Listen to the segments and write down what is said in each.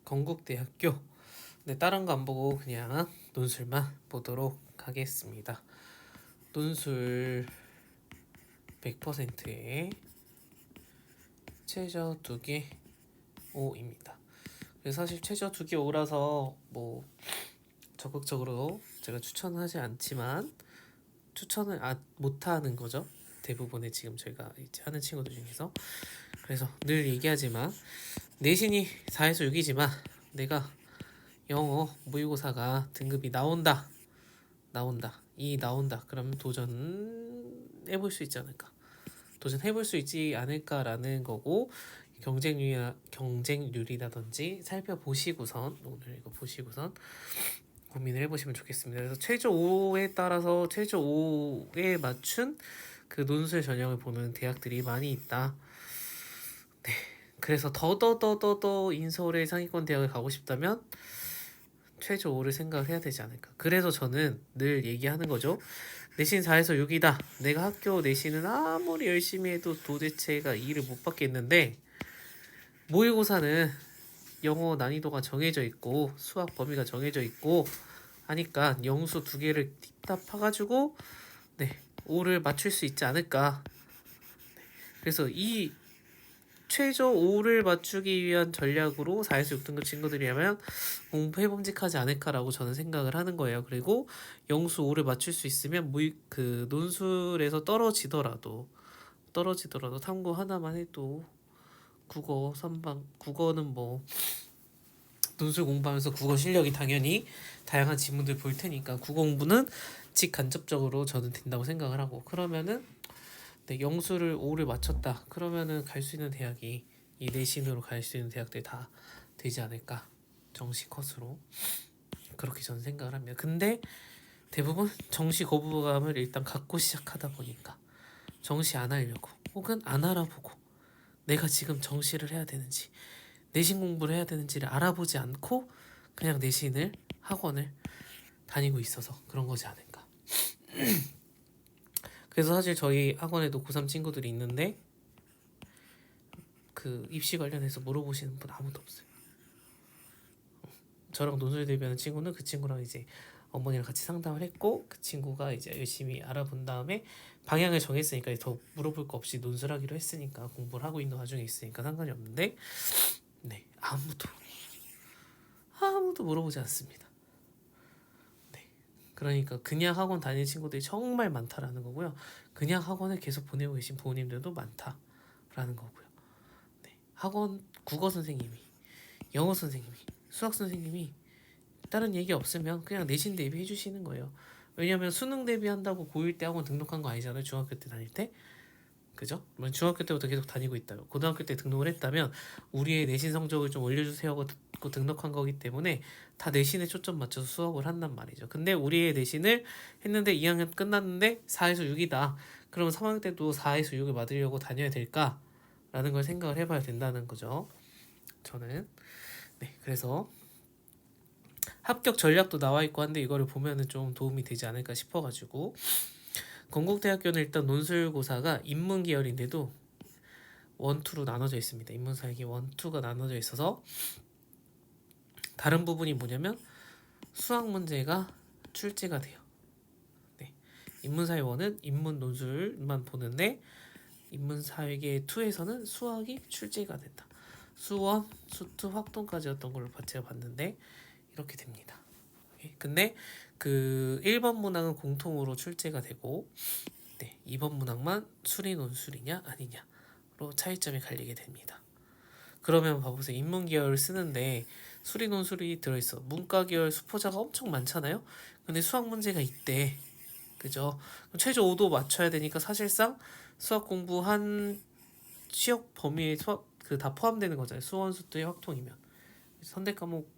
건국대학교. 네, 다른 거 안 보고 그냥 논술만 보도록 하겠습니다. 논술 100%에 최저 2개 5입니다. 그래서 사실 최저 2개 5라서 뭐 적극적으로 제가 추천하지 않지만 추천을 못하는 거죠. 대부분의 지금 저희가 이제 하는 친구들 중에서. 그래서 늘 얘기하지만 내신이 4에서 6이지만 내가 영어 모의고사가 등급이 나온다. 그러면 도전해볼 수 있지 않을까. 도전해볼 수 있지 않을까라는 거고, 경쟁률이라든지 살펴보시고선 오늘 이거 보시고선 고민을 해보시면 좋겠습니다. 그래서 최저 5에 따라서 최저 5에 맞춘 그 논술 전형을 보는 대학들이 많이 있다. 네. 그래서 더 인서울의 상위권 대학을 가고 싶다면 최저 5를 생각을 해야 되지 않을까. 그래서 저는 늘 얘기하는 거죠. 내신 4에서 6이다. 내가 학교 내신은 아무리 열심히 해도 도대체가 2를 못 받겠는데 모의고사는 영어 난이도가 정해져 있고 수학 범위가 정해져 있고 하니까 영수 2개를 틱탑 파가지고 5를 맞출 수 있지 않을까. 그래서 이 최저 5를 맞추기 위한 전략으로 4에서 6등급 친구들이라면 공부해봄직하지 않을까라고 저는 생각을 하는 거예요. 그리고 영수 5를 맞출 수 있으면 그 논술에서 떨어지더라도 탐구 하나만 해도 국어 선방, 국어는 뭐 논술 공부하면서 국어 실력이 당연히 다양한 지문들 볼 테니까 국어 공부는 직간접적으로 저는 된다고 생각을 하고, 그러면은 영수를 5를 맞췄다. 그러면은 갈 수 있는 대학이 이 내신으로 갈 수 있는 대학들이 다 되지 않을까. 정시 컷으로. 그렇게 저는 생각을 합니다. 근데 대부분 정시 거부감을 일단 갖고 시작하다 보니까 정시 안 하려고 혹은 안 알아보고 내가 지금 정시를 해야 되는지 내신 공부를 해야 되는지를 알아보지 않고 그냥 내신을 학원을 다니고 있어서 그런 거지 않을까. 그래서 사실 저희 학원에도 고3 친구들이 있는데 그 입시 관련해서 물어보시는 분 아무도 없어요. 저랑 논술 대비하는 친구는 그 친구랑 이제 어머니랑 같이 상담을 했고 그 친구가 이제 열심히 알아본 다음에 방향을 정했으니까 더 물어볼 거 없이 논술하기로 했으니까 공부를 하고 있는 와중에 있으니까 상관이 없는데 아무도 물어보지 않습니다. 그러니까 그냥 학원 다니는 친구들이 정말 많다라는 거고요. 그냥 학원을 계속 보내고 계신 부모님들도 많다라는 거고요. 학원 국어 선생님이, 영어 선생님이, 수학 선생님이 다른 얘기 없으면 그냥 내신 대비해 주시는 거예요. 왜냐면 수능 대비한다고 고1 때 학원 등록한 거 아니잖아요. 중학교 때 다닐 때. 그죠? 중학교 때부터 계속 다니고 있다요. 고등학교 때 등록을 했다면 우리의 내신 성적을 좀 올려주세요 하고 등록한 거기 때문에 다 내신에 초점 맞춰서 수업을 한단 말이죠. 근데 우리의 내신을 했는데 2학년 끝났는데 4에서 6이다. 그러면 3학년 때도 4에서 6을 맞으려고 다녀야 될까? 라는 걸 생각을 해봐야 된다는 거죠. 저는. 그래서 합격 전략도 나와 있고 한데 이거를 보면은 좀 도움이 되지 않을까 싶어가지고 건국대학교는 일단 논술고사가 인문 계열인데도 1, 2로 나눠져 있습니다. 인문사역이 1, 2가 나눠져 있어서 다른 부분이 뭐냐면 수학 문제가 출제가 돼요. 인문사회 1은 인문 논술만 보는데 인문사회계 2에서는 수학이 출제가 된다. 수1, 수2, 확동까지였던 걸로 제가 봤는데 이렇게 됩니다. 근데 그 1번 문항은 공통으로 출제가 되고 2번 문항만 수리 논술이냐 아니냐로 차이점이 갈리게 됩니다. 그러면 봐보세요. 인문계열 쓰는데 수리 논술이 들어있어. 문과계열 수포자가 엄청 많잖아요. 근데 수학 문제가 있대. 그죠? 최저 5도 맞춰야 되니까 사실상 수학 공부한 취업 범위에 다 포함되는 거잖아요. 수원, 수투의 확통이면 선택 과목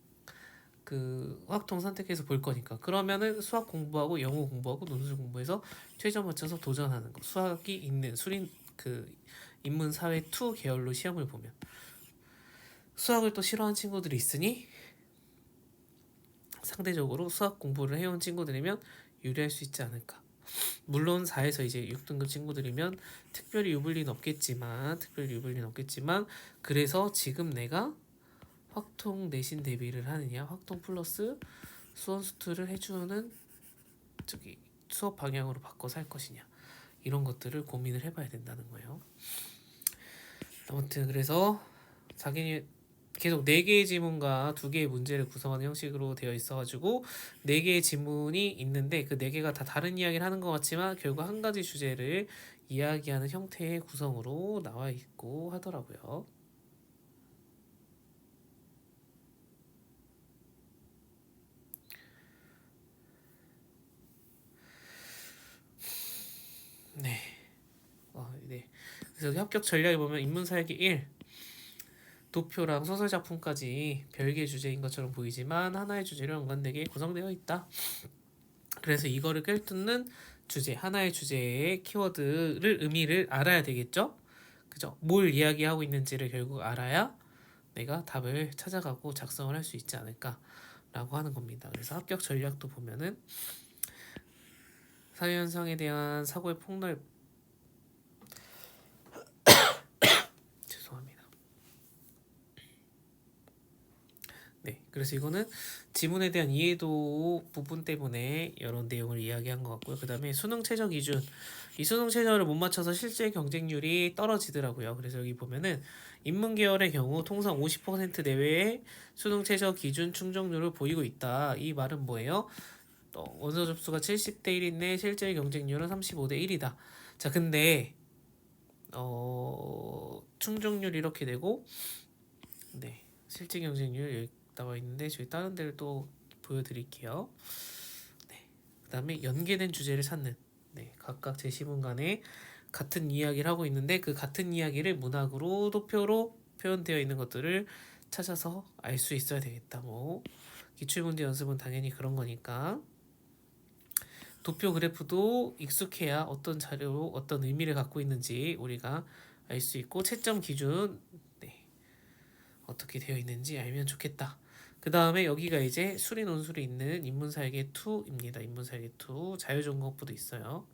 그 확통 선택해서 볼 거니까. 그러면은 수학 공부하고 영어 공부하고 논술 공부해서 최저 맞춰서 도전하는 거. 수학이 있는 수린 그 인문 사회 2 계열로 시험을 보면 수학을 또 싫어하는 친구들이 있으니 상대적으로 수학 공부를 해온 친구들이면 유리할 수 있지 않을까. 물론 4에서 이제 6등급 친구들이면 특별히 유불리는 없겠지만 그래서 지금 내가 확통 내신 대비를 하느냐, 확통 플러스 수원수투를 해주는 저기 수업 방향으로 바꿔서 할 것이냐, 이런 것들을 고민을 해봐야 된다는 거예요. 아무튼 그래서 자기는 계속 4개의 지문과 2개의 문제를 구성하는 형식으로 되어 있어가지고 4개의 지문이 있는데 그 4개가 다 다른 이야기를 하는 것 같지만 결국 한 가지 주제를 이야기하는 형태의 구성으로 나와 있고 하더라고요. 네. 네. 그래서 여기 합격 전략에 보면 인문사역이 1, 도표랑 소설 작품까지 별개의 주제인 것처럼 보이지만 하나의 주제로 연관되게 구성되어 있다. 그래서 이거를 꿰뚫는 주제, 하나의 주제의 키워드를 의미를 알아야 되겠죠? 그죠? 뭘 이야기하고 있는지를 결국 알아야 내가 답을 찾아가고 작성을 할 수 있지 않을까라고 하는 겁니다. 그래서 합격 전략도 보면은 사회 현상에 대한 사고의 폭넓 죄송합니다. 네, 그래서 이거는 지문에 대한 이해도 부분 때문에 이런 내용을 이야기한 것 같고요. 그 다음에 수능 최저 기준, 이 수능 최저를 못 맞춰서 실제 경쟁률이 떨어지더라고요. 그래서 여기 보면은 인문 계열의 경우 통상 50% 내외의 수능 최저 기준 충족률을 보이고 있다. 이 말은 뭐예요? 원서 접수가 70대 1인데 실제 경쟁률은 35대 1이다. 자, 근데 충족률 이렇게 되고, 네, 실제 경쟁률 여기 나와 있는데 저희 다른 데를 또 보여드릴게요. 네, 그다음에 연계된 주제를 찾는, 네, 각각 제시문 간에 같은 이야기를 하고 있는데 그 같은 이야기를 문학으로 도표로 표현되어 있는 것들을 찾아서 알 수 있어야 되겠다. 뭐 기출문제 연습은 당연히 그런 거니까. 도표 그래프도 익숙해야 어떤 자료로 어떤 의미를 갖고 있는지 우리가 알 수 있고 채점 기준, 네, 어떻게 되어 있는지 알면 좋겠다. 그 다음에 여기가 이제 수리 논술이 있는 인문사역의 2입니다. 인문사역의 2 자유전공부도 있어요.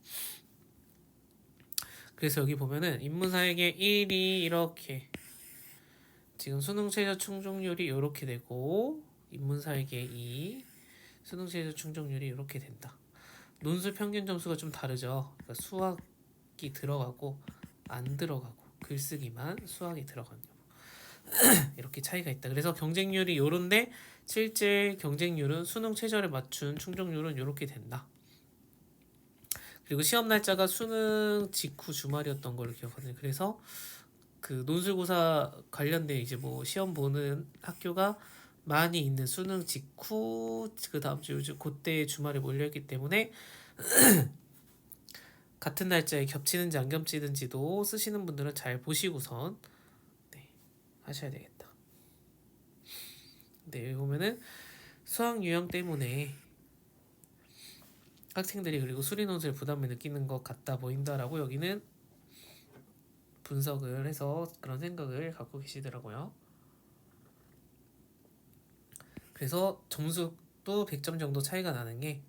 그래서 여기 보면은 인문사역의 1이 이렇게 지금 수능 최저 충족률이 이렇게 되고 인문사역의 2 수능 최저 충족률이 이렇게 된다. 논술 평균 점수가 좀 다르죠. 그러니까 수학이 들어가고 안 들어가고 글쓰기만 수학이 들어가는 이렇게 차이가 있다. 그래서 경쟁률이 요런데 실제 경쟁률은 수능 최저를 맞춘 충족률은 요렇게 된다. 그리고 시험 날짜가 수능 직후 주말이었던 걸로 기억하거든요. 그래서 그 논술고사 관련된 이제 뭐 시험 보는 학교가 많이 있는 수능 직후 그 다음 주 요즘 그때 주말에 몰려있기 때문에 같은 날짜에 겹치는지 안 겹치는지도 쓰시는 분들은 잘 보시고선, 네, 하셔야 되겠다. 네, 여기 보면은 수학 유형 때문에 학생들이 그리고 수리 논술 부담을 느끼는 것 같다 보인다라고 여기는 분석을 해서 그런 생각을 갖고 계시더라고요. 그래서 점수도 100점 정도 차이가 나는 게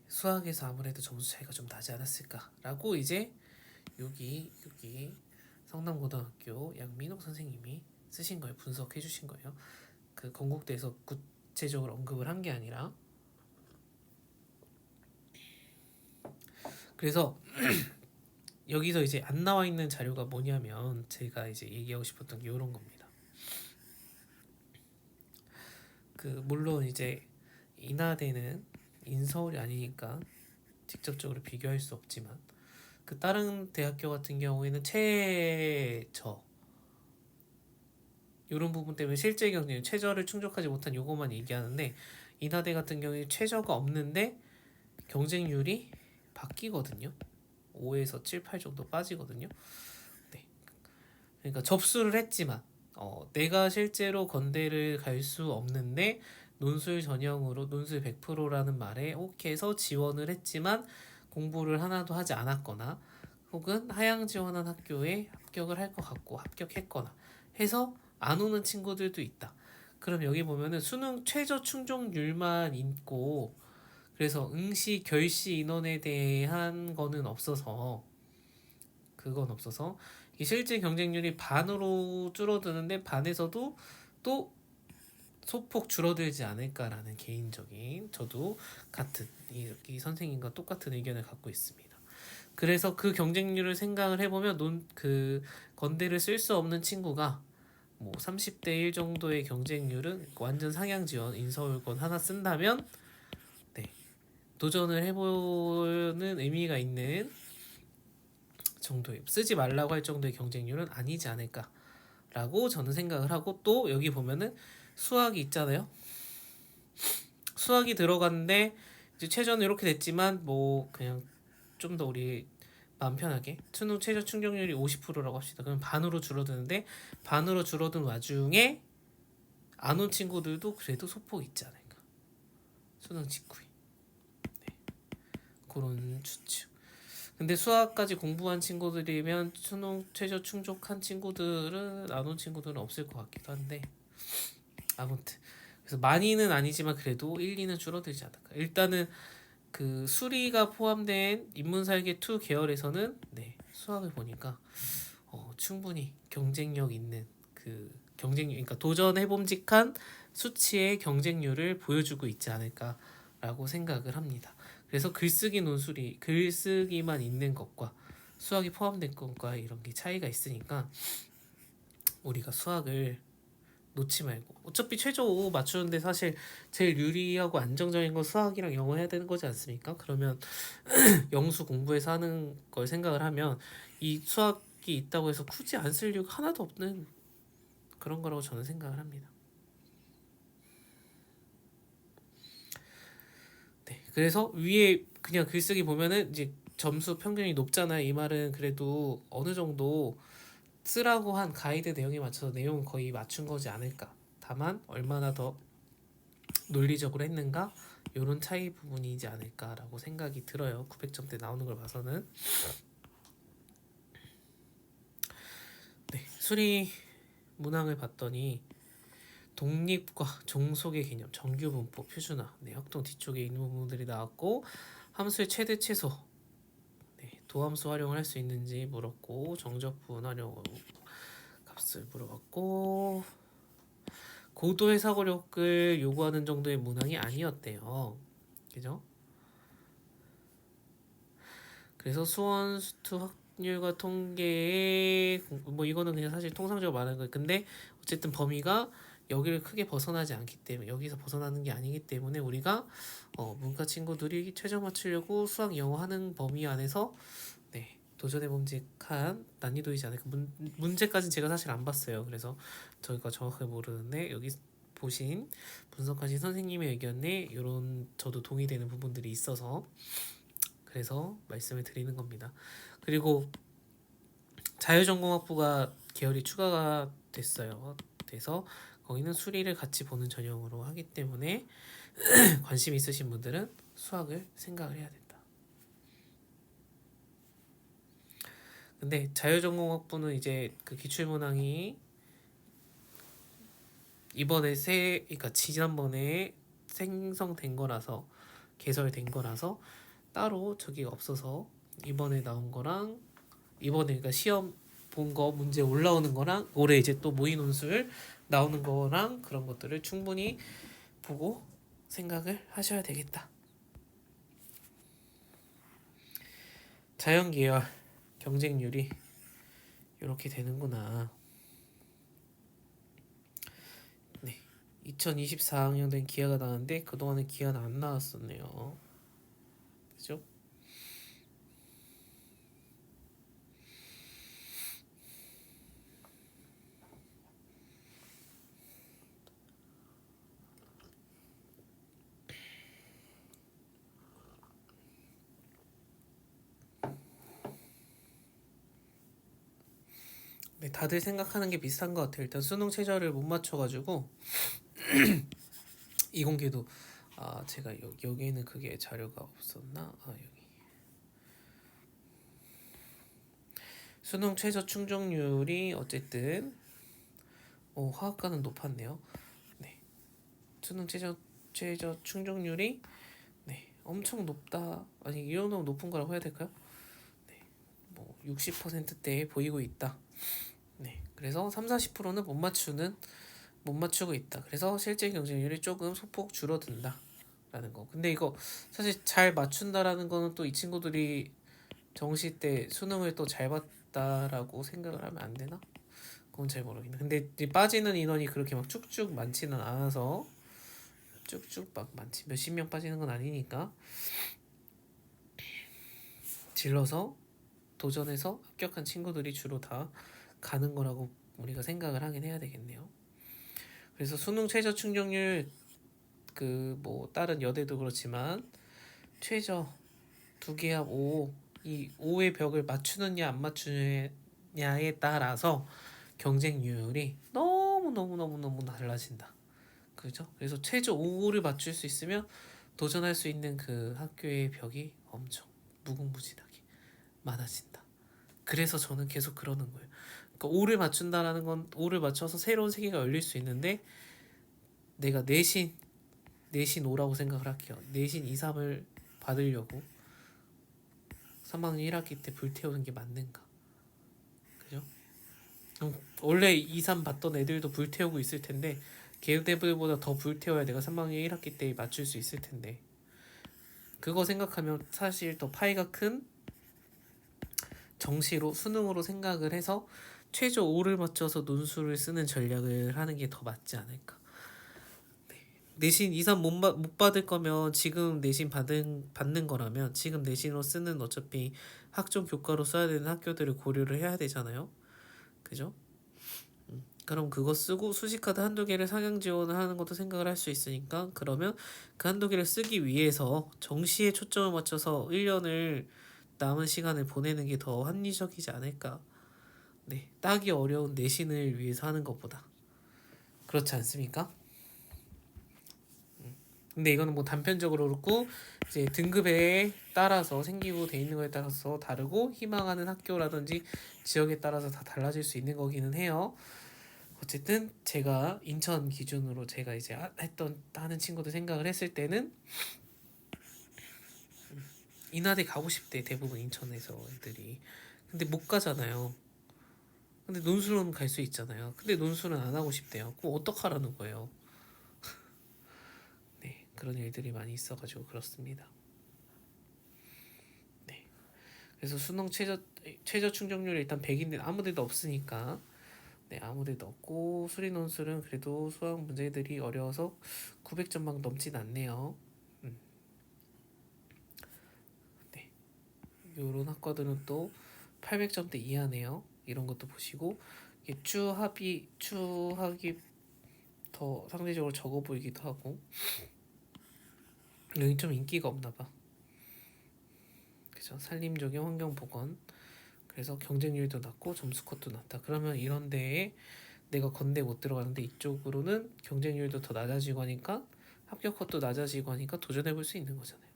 수학에서 아무래도 점수 차이가 좀 나지 않았을까라고 이제 여기 성남고등학교 양민옥 선생님이 쓰신 거예요. 분석해 주신 거예요. 그 건국대에서 구체적으로 언급을 한 게 아니라. 그래서 여기서 이제 안 나와 있는 자료가 뭐냐면 제가 이제 얘기하고 싶었던 게 이런 겁니다. 그 물론 이제 인하대는 인서울이 아니니까 직접적으로 비교할 수 없지만 그 다른 대학교 같은 경우에는 최저 이런 부분 때문에 실제 경쟁 최저를 충족하지 못한 요거만 얘기하는데 인하대 같은 경우에 최저가 없는데 경쟁률이 바뀌거든요. 5에서 7, 8 정도 빠지거든요. 네. 그러니까 접수를 했지만 내가 실제로 건대를 갈 수 없는데 논술 전형으로 논술 100%라는 말에 오케이 해서 지원을 했지만 공부를 하나도 하지 않았거나 혹은 하향 지원한 학교에 합격을 할 것 같고 합격했거나 해서 안 오는 친구들도 있다. 그럼 여기 보면은 수능 최저 충족률만 있고 그래서 응시 결시 인원에 대한 거는 없어서 그건 없어서 이 실질 경쟁률이 반으로 줄어드는데 반에서도 또 소폭 줄어들지 않을까라는 개인적인 저도 같은 이 선생님과 똑같은 의견을 갖고 있습니다. 그래서 그 경쟁률을 생각을 해보면 그 건대를 쓸 수 없는 친구가 뭐 30대 1 정도의 경쟁률은 완전 상향 지원 인서울권 하나 쓴다면 네, 도전을 해보는 의미가 있는 정도의 쓰지 말라고 할 정도의 경쟁률은 아니지 않을까라고 저는 생각을 하고 또 여기 보면은 수학이 있잖아요. 수학이 들어갔는데 이제 최저는 이렇게 됐지만 뭐 그냥 좀 더 우리 마음 편하게 수능 최저 충족률이 50%라고 합시다. 그럼 반으로 줄어드는데 반으로 줄어든 와중에 안 온 친구들도 그래도 소폭 있지 않을까. 수능 직후에. 네. 그런 추측. 근데 수학까지 공부한 친구들이면 수능 최저 충족한 친구들은 안 온 친구들은 없을 것 같기도 한데 아무튼 그래서 많이는 아니지만 그래도 1, 2는 줄어들지 않을까. 일단은 그 수리가 포함된 인문설계 2 계열에서는 네, 수학을 보니까 충분히 경쟁력 있는 그 경쟁 그러니까 도전해봄직한 수치의 경쟁률을 보여주고 있지 않을까라고 생각을 합니다. 그래서 글쓰기 논술이 글쓰기만 있는 것과 수학이 포함된 것과 이런 게 차이가 있으니까 우리가 수학을 놓지 말고 어차피 최저 5 맞추는데 사실 제일 유리하고 안정적인 건 수학이랑 영어 해야 되는 거지 않습니까? 그러면 영수 공부해서 하는 걸 생각을 하면 이 수학이 있다고 해서 굳이 안 쓸 이유가 하나도 없는 그런 거라고 저는 생각을 합니다. 네, 그래서 위에 그냥 글쓰기 보면은 이제 점수 평균이 높잖아요. 이 말은 그래도 어느 정도 쓰라고 한 가이드 내용에 맞춰서 내용 거의 맞춘 거지 않을까. 다만 얼마나 더 논리적으로 했는가 이런 차이 부분이지 않을까라고 생각이 들어요. 900점대 나오는 걸 봐서는. 네, 수리 문항을 봤더니 독립과 종속의 개념, 정규분포, 표준화, 네, 확동 뒤쪽에 있는 부분들이 나왔고 함수의 최대 최소, 네, 도함수 활용을 할 수 있는지 물었고 정적분 활용 값을 물어봤고 고도의 사고력을 요구하는 정도의 문항이 아니었대요. 그죠? 그래서 수원 수투 확률과 통계의 뭐 이거는 그냥 사실 통상적으로 말하는 거예요. 근데 어쨌든 범위가 여기를 크게 벗어나지 않기 때문에 여기서 벗어나는 게 아니기 때문에 우리가 문과 친구들이 최저 맞추려고 수학 영어 하는 범위 안에서 네, 도전해 봄직한 난이도이지 않을까. 문제까지는 제가 사실 안 봤어요. 그래서 저희가 정확하게 모르는데 여기 보신 분석하신 선생님의 의견에 이런 저도 동의되는 부분들이 있어서 그래서 말씀을 드리는 겁니다. 그리고 자유전공학부가 계열이 추가가 됐어요. 그래서 거기는 수리를 같이 보는 전형으로 하기 때문에 관심 있으신 분들은 수학을 생각을 해야 된다. 근데 자유전공학부는 이제 그 기출문항이 이번에 그러니까 지난번에 생성된 거라서 개설된 거라서 따로 저기가 없어서 이번에 나온 거랑 이번에 그러니까 시험 본 거 문제 올라오는 거랑 올해 이제 또 모의 논술 나오는 거랑 그런 것들을 충분히 보고 생각을 하셔야 되겠다. 자연 계열 경쟁률이 이렇게 되는구나. 네. 2024학년된 기아가 나왔는데 그동안에 기아는 안 나왔었네요. 그죠? 네, 다들 생각하는 게 비슷한 것 같아요. 일단 수능 최저를 못 맞춰가지고 이공계도 제가 여기에는 그게 자료가 없었나? 여기 수능 최저 충족률이 어쨌든 화학과는 높았네요. 네, 수능 최저 충족률이 네 엄청 높다. 아니 이 정도면 높은 거라고 해야 될까요? 네, 뭐 60%대에 보이고 있다. 네, 그래서 3, 40%는 못 맞추고 있다. 그래서 실제 경쟁률이 조금 소폭 줄어든다라는 거. 근데 이거 사실 잘 맞춘다라는 거는 또 이 친구들이 정시 때 수능을 또 잘 봤다라고 생각을 하면 안 되나? 그건 잘 모르겠네. 근데 이제 빠지는 인원이 그렇게 막 쭉쭉 많지는 않아서 쭉쭉 막 많지 몇십 명 빠지는 건 아니니까 질러서 도전해서 합격한 친구들이 주로 다 가는 거라고 우리가 생각을 하긴 해야 되겠네요. 그래서 수능 최저 충족률 그 뭐 다른 여대도 그렇지만 최저 두 개합 5, 이 5의 벽을 맞추느냐 안 맞추느냐에 따라서 경쟁률이 너무 달라진다. 그죠? 그래서 최저 5를 맞출 수 있으면 도전할 수 있는 그 학교의 벽이 엄청 무궁무진하게 많아진다. 그래서 저는 계속 그러는 거예요. 그러니까 5를 맞춘다라는 건 5를 맞춰서 새로운 세계가 열릴 수 있는데 내가 내신 5라고 생각을 할게요. 내신 2, 3을 받으려고 3학년 1학기 때 불태우는 게 맞는가? 그죠? 원래 2, 3 받던 애들도 불태우고 있을 텐데 걔네들보다 더 불태워야 내가 3학년 1학기 때 맞출 수 있을 텐데 그거 생각하면 사실 더 파이가 큰 정시로 수능으로 생각을 해서 최저 5를 맞춰서 논술을 쓰는 전략을 하는 게 더 맞지 않을까. 내신 2, 3 못 받을 거면 지금 내신 받는 거라면 지금 내신으로 쓰는 어차피 학종 교과로 써야 되는 학교들을 고려를 해야 되잖아요. 그죠? 그럼 그거 쓰고 수시카드 한두 개를 상향 지원을 하는 것도 생각을 할 수 있으니까 그러면 그 한두 개를 쓰기 위해서 정시에 초점을 맞춰서 1년을 남은 시간을 보내는 게 더 합리적이지 않을까. 네, 따기 어려운 내신을 위해서 하는 것보다 그렇지 않습니까? 근데 이거는 뭐 단편적으로 그렇고 이제 등급에 따라서 생기고 돼 있는 거에 따라서 다르고 희망하는 학교라든지 지역에 따라서 다 달라질 수 있는 거기는 해요. 어쨌든 제가 인천 기준으로 제가 이제 했던 하는 친구들 생각을 했을 때는 인하대 가고 싶대 대부분 인천에서 애들이. 근데 못 가잖아요. 근데 논술은 갈 수 있잖아요. 근데 논술은 안 하고 싶대요. 그럼 어떡하라는 거예요. 네, 그런 일들이 많이 있어가지고 그렇습니다. 네, 그래서 수능 최저 충족률이 일단 100인데 아무 데도 없으니까 네, 아무 데도 없고 수리 논술은 그래도 수학 문제들이 어려워서 900점 막 넘진 않네요. 네, 요런 학과들은 또 800점대 이하네요. 이런 것도 보시고 이게 추합이 더 상대적으로 적어 보이기도 하고 여기 좀 인기가 없나 봐. 그죠? 산림조경 환경보건 그래서 경쟁률도 낮고 점수 컷도 낮다. 그러면 이런 데에 내가 건대 못 들어가는데 이쪽으로는 경쟁률도 더 낮아지고 하니까 합격 컷도 낮아지고 하니까 도전해 볼 수 있는 거잖아요.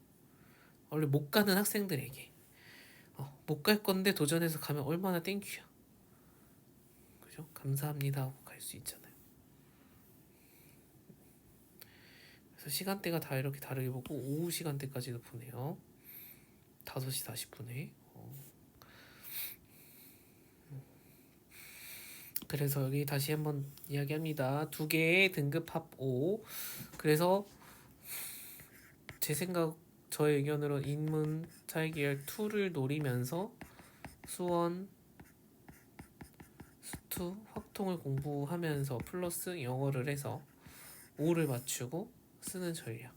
원래 못 가는 학생들에게 못 갈 건데 도전해서 가면 얼마나 땡큐야. 그죠? 감사합니다 하고 갈 수 있잖아요. 그래서 시간대가 다 이렇게 다르게 보고 오후 시간대까지도 보네요. 5시 40분에. 그래서 여기 다시 한번 이야기합니다. 두 개의 등급 합 5. 그래서 제 생각, 저의 의견으로 인문 차이계열 2를 노리면서 수원, 수투, 확통을 공부하면서 플러스 영어를 해서 5를 맞추고 쓰는 전략.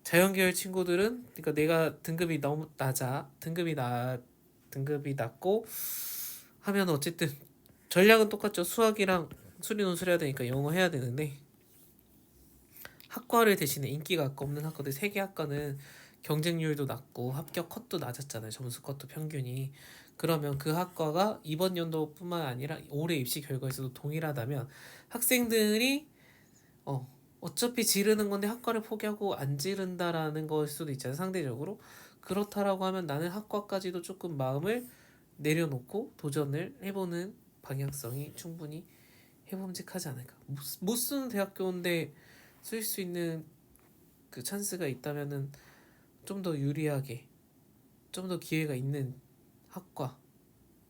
자연계열 친구들은 그러니까 내가 등급이 너무 등급이 낮고 하면 어쨌든 전략은 똑같죠. 수학이랑 수리 논술 해야 되니까 영어 해야 되는데 학과를 대신에 인기가 없는 학과들 3개 학과는 경쟁률도 낮고 합격 컷도 낮았잖아요. 점수 컷도 평균이. 그러면 그 학과가 이번 연도뿐만 아니라 올해 입시 결과에서도 동일하다면 학생들이 어 어차피 지르는 건데 학과를 포기하고 안 지른다라는 걸 수도 있잖아요. 상대적으로. 그렇다라고 하면 나는 학과까지도 조금 마음을 내려놓고 도전을 해보는 방향성이 충분히 해봄직하지 않을까. 못 쓰는 대학교인데 쓸 수 있는 그 찬스가 있다면은 좀 더 유리하게 좀 더 기회가 있는 학과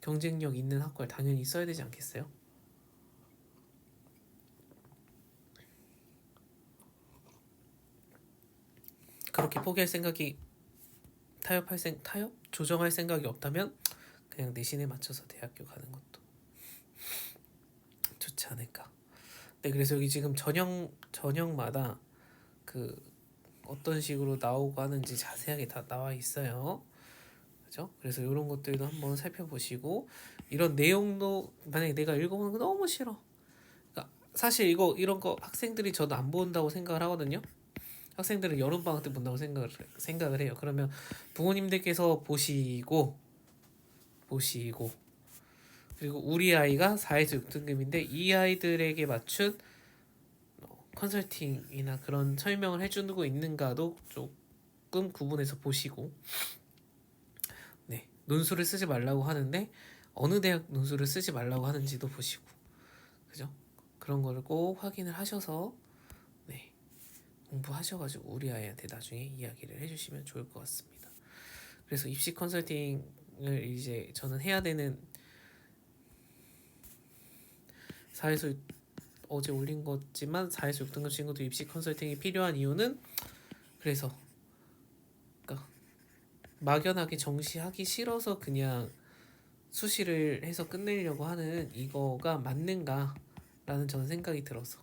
경쟁력 있는 학과를 당연히 써야 되지 않겠어요? 그렇게 포기할 생각이 타협? 조정할 생각이 없다면 그냥 내신에 맞춰서 대학교 가는 것도 좋지 않을까. 네, 그래서 여기 지금 전형마다 그 어떤 식으로 나오고 하는지 자세하게 다 나와 있어요. 그죠? 그래서 이런 것들도 한번 살펴보시고, 이런 내용도 만약에 내가 읽어보는 거 너무 싫어. 그러니까 사실 이런 거 학생들이 저도 안 본다고 생각을 하거든요. 학생들은 여름방학 때 본다고 생각을 해요. 그러면 부모님들께서 보시고 그리고 우리 아이가 4에서 6등급인데 이 아이들에게 맞춘 컨설팅이나 그런 설명을 해주고 있는가도 조금 구분해서 보시고, 네, 논술을 쓰지 말라고 하는데 어느 대학 논술을 쓰지 말라고 하는지도 보시고, 그죠? 그런 거를 꼭 확인을 하셔서 네, 공부하셔가지고 우리 아이한테 나중에 이야기를 해주시면 좋을 것 같습니다. 그래서 입시 컨설팅을 이제 저는 해야 되는, 사에서 어제 올린 거지만 4에서 6등급 친구들 입시 컨설팅이 필요한 이유는, 그래서 그러니까 막연하게 정시하기 싫어서 그냥 수시를 해서 끝내려고 하는 이거가 맞는가라는 저는 생각이 들어서.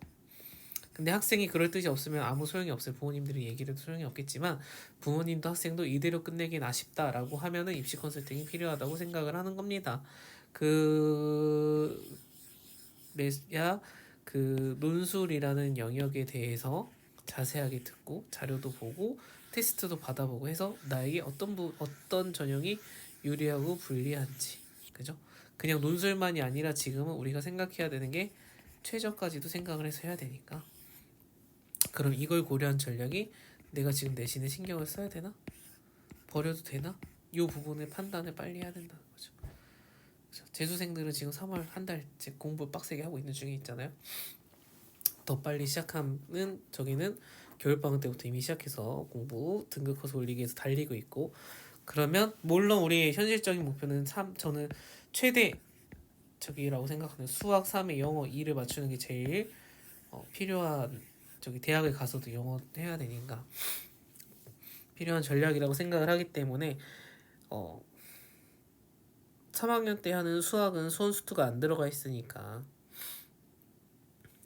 근데 학생이 그럴 뜻이 없으면 아무 소용이 없어요. 부모님들이 얘기를 해도 소용이 없겠지만 부모님도 학생도 이대로 끝내긴 아쉽다라고 하면은 입시 컨설팅이 필요하다고 생각을 하는 겁니다. 그래야 그 논술이라는 영역에 대해서 자세하게 듣고 자료도 보고 테스트도 받아보고 해서 나에게 어떤 전형이 유리하고 불리한지, 그죠? 그냥 논술만이 아니라 지금은 우리가 생각해야 되는 게 최저까지도 생각을 해서 해야 되니까, 그럼 이걸 고려한 전략이 내가 지금 내신에 신경을 써야 되나? 버려도 되나? 이 부분의 판단을 빨리 해야 된다는 거죠. 재수생들은 지금 3월 한 달째 공부 빡세게 하고 있는 중에 있잖아요. 더 빨리 시작하는 저기는 겨울방학 때부터 이미 시작해서 공부 등급 커서 올리기 위해서 달리고 있고, 그러면 물론 우리 현실적인 목표는 저는 최대 저기라고 생각하는 수학 3에 영어 2를 맞추는 게 제일 필요한, 저기 대학을 가서도 영어 해야 되니까 필요한 전략이라고 생각을 하기 때문에 3학년 때 하는 수학은 수원수투가 안 들어가 있으니까,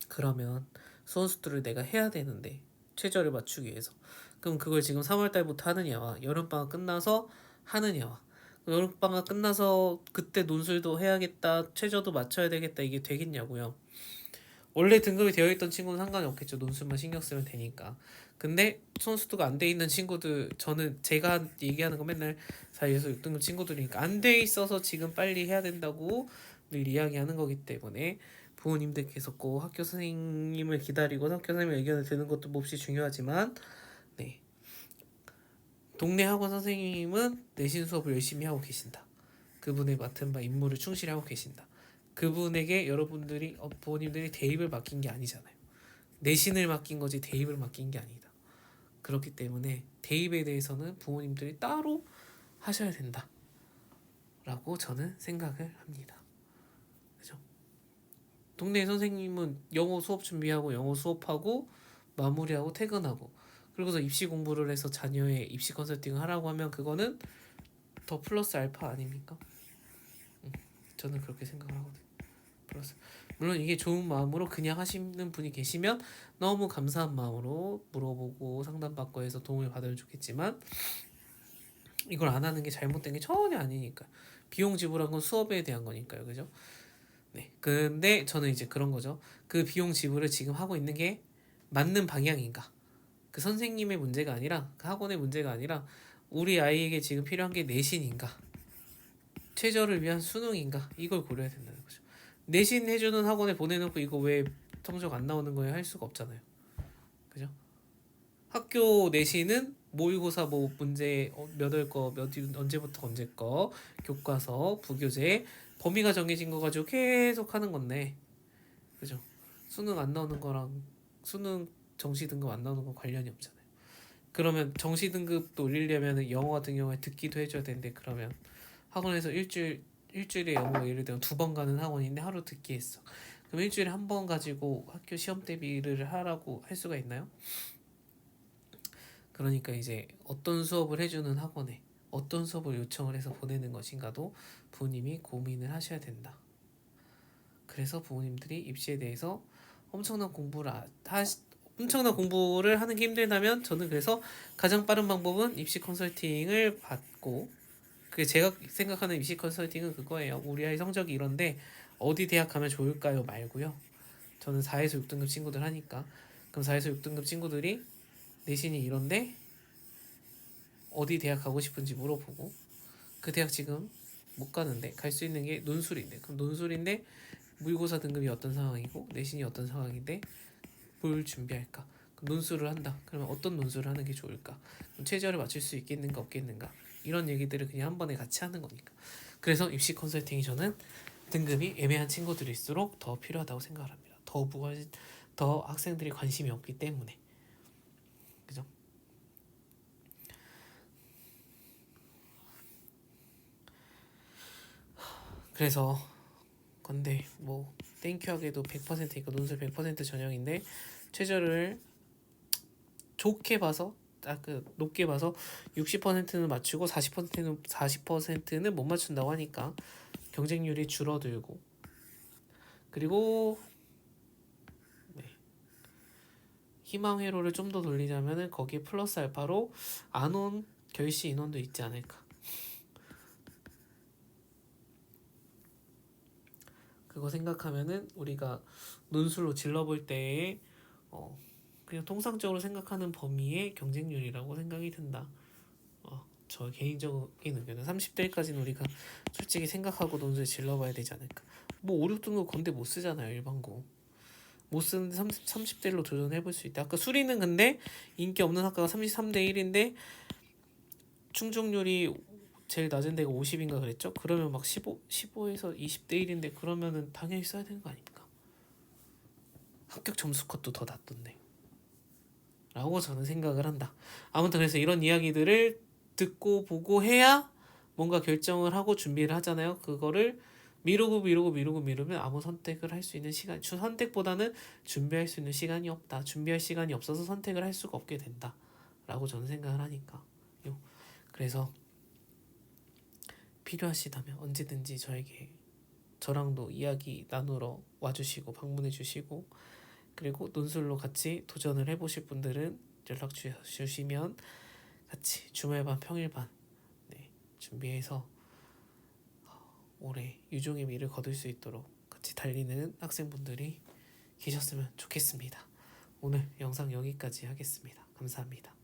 그러면 수원수투를 내가 해야 되는데 최저를 맞추기 위해서, 그럼 그걸 지금 3월 달부터 하느냐와 여름방학 끝나서 하느냐와, 여름방학 끝나서 그때 논술도 해야겠다, 최저도 맞춰야 되겠다, 이게 되겠냐고요. 원래 등급이 되어 있던 친구는 상관이 없겠죠. 논술만 신경 쓰면 되니까. 근데 손수두가 안 돼 있는 친구들, 저는 제가 얘기하는 거 맨날 4에서 6등급 친구들이니까 안 돼 있어서 지금 빨리 해야 된다고 늘 이야기하는 거기 때문에 부모님들께서 꼭 학교 선생님을 기다리고 학교 선생님의 의견을 듣는 것도 몹시 중요하지만, 네, 동네 학원 선생님은 내신 수업을 열심히 하고 계신다. 그분의 맡은 바 임무를 충실히 하고 계신다. 그분에게 여러분들이 부모님들이 대입을 맡긴 게 아니잖아요. 내신을 맡긴 거지 대입을 맡긴 게 아니다. 그렇기 때문에 대입에 대해서는 부모님들이 따로 하셔야 된다라고 저는 생각을 합니다. 그죠? 동네 선생님은 영어 수업 준비하고 영어 수업하고 마무리하고 퇴근하고 그리고서 입시 공부를 해서 자녀의 입시 컨설팅을 하라고 하면 그거는 더 플러스 알파 아닙니까? 저는 그렇게 생각을 하거든요. 플러스. 물론 이게 좋은 마음으로 그냥 하시는 분이 계시면 너무 감사한 마음으로 물어보고 상담받고 해서 도움을 받으면 좋겠지만, 이걸 안 하는 게 잘못된 게 전혀 아니니까. 비용 지불한 건 수업에 대한 거니까요. 그죠? 네. 근데 저는 이제 그런 거죠. 그 비용 지불을 지금 하고 있는 게 맞는 방향인가? 그 선생님의 문제가 아니라, 그 학원의 문제가 아니라 우리 아이에게 지금 필요한 게 내신인가? 최저를 위한 수능인가? 이걸 고려해야 된다는 거죠. 내신 해주는 학원에 보내놓고 이거 왜 성적 안 나오는 거예요? 할 수가 없잖아요. 그죠? 학교 내신은 모의고사 뭐 문제 몇월 거, 언제부터 언제 거, 교과서, 부교재, 범위가 정해진 거 가지고 계속 하는 건데, 그죠? 수능 안 나오는 거랑 수능 정시 등급 안 나오는 건 관련이 없잖아요. 그러면 정시 등급도 올리려면 영어 같은 경우에 듣기도 해줘야 되는데, 그러면 학원에서 일주일 일주일에 뭐 예를 들면 2번 가는 학원인데 하루 듣기 했어. 그럼 일주일에 한 번 가지고 학교 시험 대비를 하라고 할 수가 있나요? 그러니까 이제 어떤 수업을 해주는 학원에 어떤 수업을 요청을 해서 보내는 것인가도 부모님이 고민을 하셔야 된다. 그래서 부모님들이 입시에 대해서 엄청난 공부를 엄청난 공부를 하는 게 힘들다면 저는 그래서 가장 빠른 방법은 입시 컨설팅을 받고 그 제가 생각하는 입시 컨설팅은 그거예요. 우리 아이 성적이 이런데 어디 대학 가면 좋을까요? 말고요. 저는 4에서 6등급 친구들 하니까 그럼 4에서 6등급 친구들이 내신이 이런데 어디 대학 가고 싶은지 물어보고 그 대학 지금 못 가는데 갈 수 있는 게 논술인데 그럼 논술인데 모의고사 등급이 어떤 상황이고 내신이 어떤 상황인데 뭘 준비할까? 그럼 논술을 한다. 그러면 어떤 논술을 하는 게 좋을까? 그럼 최저를 맞출 수 있겠는가 없겠는가? 이런 얘기들을 그냥 한 번에 같이 하는 거니까. 그래서 입시 컨설팅이 저는 등급이 애매한 친구들일수록 더 필요하다고 생각을 합니다. 더 학생들이 관심이 없기 때문에. 그죠? 그래서 건데 뭐 땡큐하게도 100%니까 논술 100% 전형인데 최저를 좋게 봐서 높게 봐서 60%는 맞추고 40%는 못 맞춘다고 하니까 경쟁률이 줄어들고 그리고 네, 희망 회로를 좀 더 돌리자면은 거기에 플러스 알파로 안 온 결시 인원도 있지 않을까. 그거 생각하면은 우리가 논술로 질러볼 때에 그냥 통상적으로 생각하는 범위의 경쟁률이라고 생각이 든다. 저 개인적인 의견은 30대까지는 우리가 솔직히 생각하고 논술 질러봐야 되지 않을까. 뭐 5, 6등급 건대 못 쓰잖아요. 일반고. 못 쓰는데 30대로 도전해볼 수 있다. 아까 수리는 근데 인기 없는 학과가 33대 1인데 충족률이 제일 낮은 데가 50인가 그랬죠? 그러면 막 15에서 20대 1인데 그러면은 당연히 써야 되는 거 아닙니까? 합격 점수 컷도 더 낮던데. 라고 저는 생각을 한다. 아무튼 그래서 이런 이야기들을 듣고 보고 해야 뭔가 결정을 하고 준비를 하잖아요. 그거를 미루면 아무 선택을 할 수 있는 시간, 선택보다는 준비할 수 있는 시간이 없다. 준비할 시간이 없어서 선택을 할 수가 없게 된다. 라고 저는 생각을 하니까. 그래서 필요하시다면 언제든지 저랑도 이야기 나누러 와주시고 방문해 주시고 그리고 논술로 같이 도전을 해보실 분들은 연락 주시면 같이 주말반 평일반 준비해서 올해 유종의 미를 거둘 수 있도록 같이 달리는 학생분들이 계셨으면 좋겠습니다. 오늘 영상 여기까지 하겠습니다. 감사합니다.